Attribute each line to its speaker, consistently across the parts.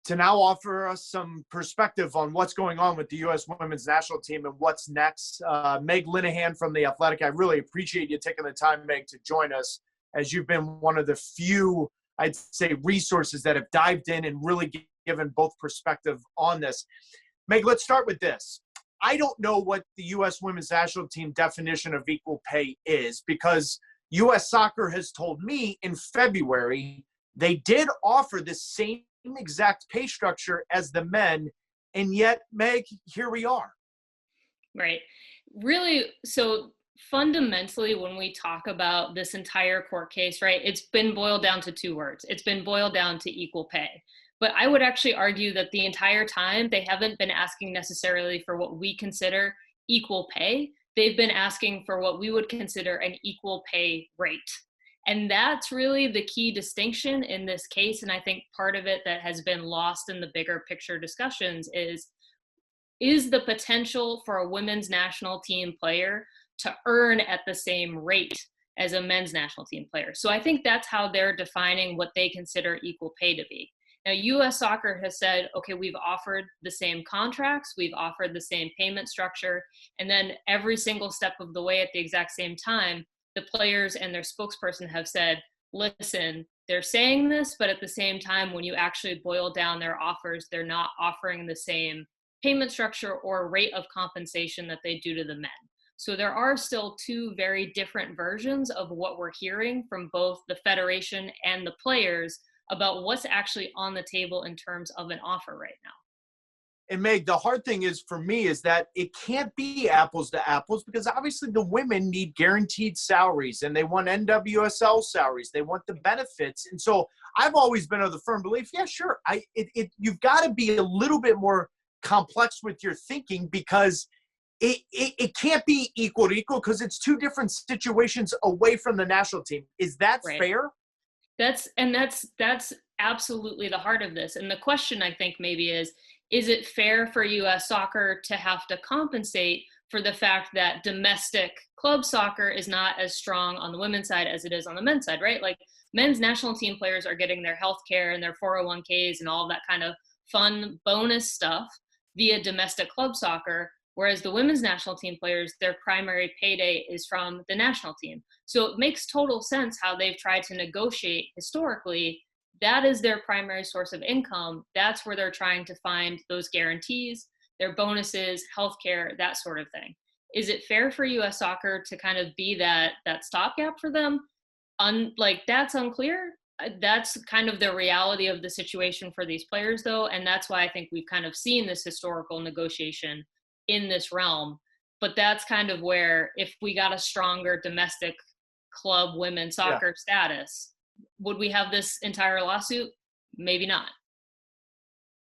Speaker 1: to now offer us some perspective on what's going on with the U.S. women's national team and what's next. Meg Linehan from The Athletic, I really appreciate you taking the time, Meg, to join us, as you've been one of the few, I'd say, resources that have dived in and really given both perspective on this. Meg, let's start with this. I don't know what the U.S. women's national team definition of equal pay is, because U.S. Soccer has told me in February they did offer the same exact pay structure as the men, and yet, Meg, here we are.
Speaker 2: Right. Really, so fundamentally, when we talk about this entire court case, right, it's been boiled down to two words. It's been boiled down to equal pay. But I would actually argue that the entire time, they haven't been asking necessarily for what we consider equal pay. They've been asking for what we would consider an equal pay rate. And that's really the key distinction in this case. And I think part of it that has been lost in the bigger picture discussions is the potential for a women's national team player to earn at the same rate as a men's national team player. So I think that's how they're defining what they consider equal pay to be. Now, U.S. Soccer has said, okay, we've offered the same contracts, we've offered the same payment structure, and then every single step of the way at the exact same time, the players and their spokesperson have said, listen, they're saying this, but at the same time, when you actually boil down their offers, they're not offering the same payment structure or rate of compensation that they do to the men. So there are still two very different versions of what we're hearing from both the federation and the players about what's actually on the table in terms of an offer right now.
Speaker 1: And Meg, the hard thing is for me is that it can't be apples to apples, because obviously the women need guaranteed salaries and they want NWSL salaries. They want the benefits. And so I've always been of the firm belief, yeah, sure. You've got to be a little bit more complex with your thinking, because it can't be equal to equal, because it's two different situations away from the national team. Is that
Speaker 2: right.
Speaker 1: fair?
Speaker 2: That's absolutely the heart of this. And the question, I think, maybe is it fair for U.S. Soccer to have to compensate for the fact that domestic club soccer is not as strong on the women's side as it is on the men's side, right? Like, men's national team players are getting their health care and their 401ks and all of that kind of fun bonus stuff via domestic club soccer, whereas the women's national team players, their primary payday is from the national team. So it makes total sense how they've tried to negotiate historically. That is their primary source of income. That's where they're trying to find those guarantees, their bonuses, healthcare, that sort of thing. Is it fair for U.S. Soccer to kind of be that stopgap for them? That's unclear. That's kind of the reality of the situation for these players, though. And that's why I think we've kind of seen this historical negotiation in this realm. But that's kind of where, if we got a stronger domestic club women's soccer status, would we have this entire lawsuit? Maybe not.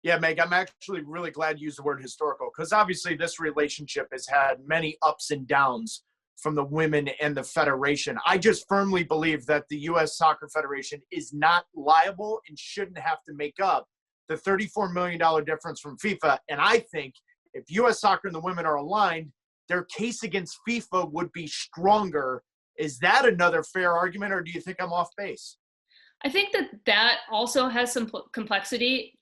Speaker 1: Yeah, Meg, I'm actually really glad you used the word historical, because obviously this relationship has had many ups and downs from the women and the federation. I just firmly believe that the U.S. Soccer Federation is not liable and shouldn't have to make up the $34 million difference from FIFA. And I think if U.S. Soccer and the women are aligned, their case against FIFA would be stronger. Is that another fair argument, or do you think I'm off base?
Speaker 2: I think that also has some complexity.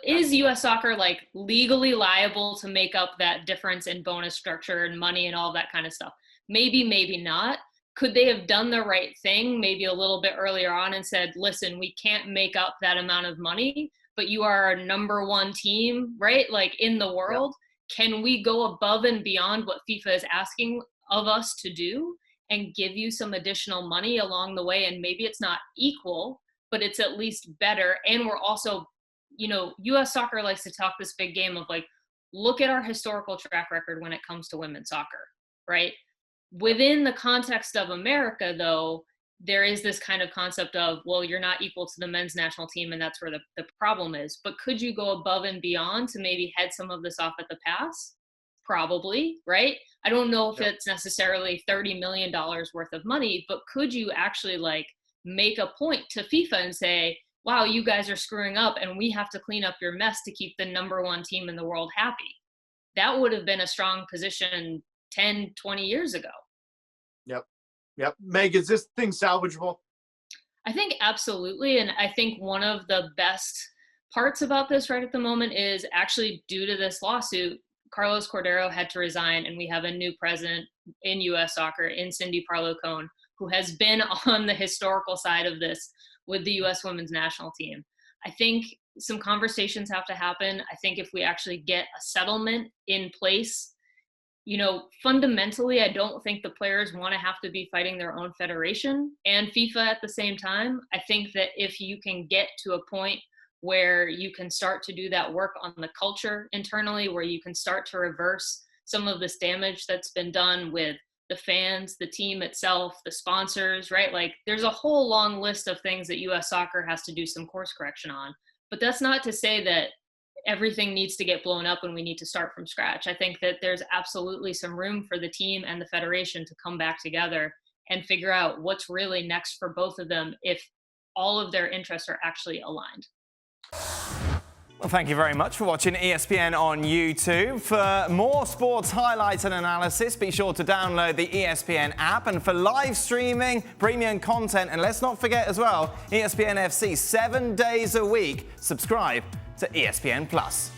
Speaker 2: Is U.S. Soccer legally liable to make up that difference in bonus structure and money and all that kind of stuff? Maybe, maybe not. Could they have done the right thing maybe a little bit earlier on and said, listen, we can't make up that amount of money, but you are our number one team, right? In the world. Yeah. Can we go above and beyond what FIFA is asking of us to do and give you some additional money along the way? And maybe it's not equal, but it's at least better. And we're also, U.S. Soccer likes to talk this big game of look at our historical track record when it comes to women's soccer, right? Within the context of America, though, there is this kind of concept of, well, you're not equal to the men's national team, and that's where the problem is. But could you go above and beyond to maybe head some of this off at the pass? Probably, right? I don't know if it's necessarily $30 million worth of money, but could you actually make a point to FIFA and say, wow, you guys are screwing up and we have to clean up your mess to keep the number one team in the world happy? That would have been a strong position 10, 20 years ago.
Speaker 1: Yep. Meg, is this thing salvageable?
Speaker 2: I think absolutely. And I think one of the best parts about this right at the moment is actually due to this lawsuit, Carlos Cordero had to resign, and we have a new president in U.S. soccer, in Cindy Parlow-Cone, who has been on the historical side of this with the U.S. women's national team. I think some conversations have to happen. I think if we actually get a settlement in place, you know, fundamentally, I don't think the players want to have to be fighting their own federation and FIFA at the same time. I think that if you can get to a point where you can start to do that work on the culture internally, where you can start to reverse some of this damage that's been done with the fans, the team itself, the sponsors, right? Like there's a whole long list of things that US soccer has to do some course correction on. But that's not to say that everything needs to get blown up and we need to start from scratch. I think that there's absolutely some room for the team and the federation to come back together and figure out what's really next for both of them if all of their interests are actually aligned.
Speaker 3: Well, thank you very much for watching ESPN on YouTube. For more sports highlights and analysis, be sure to download the ESPN app. And for live streaming, premium content, and let's not forget as well, ESPN FC 7 days a week. Subscribe to ESPN+.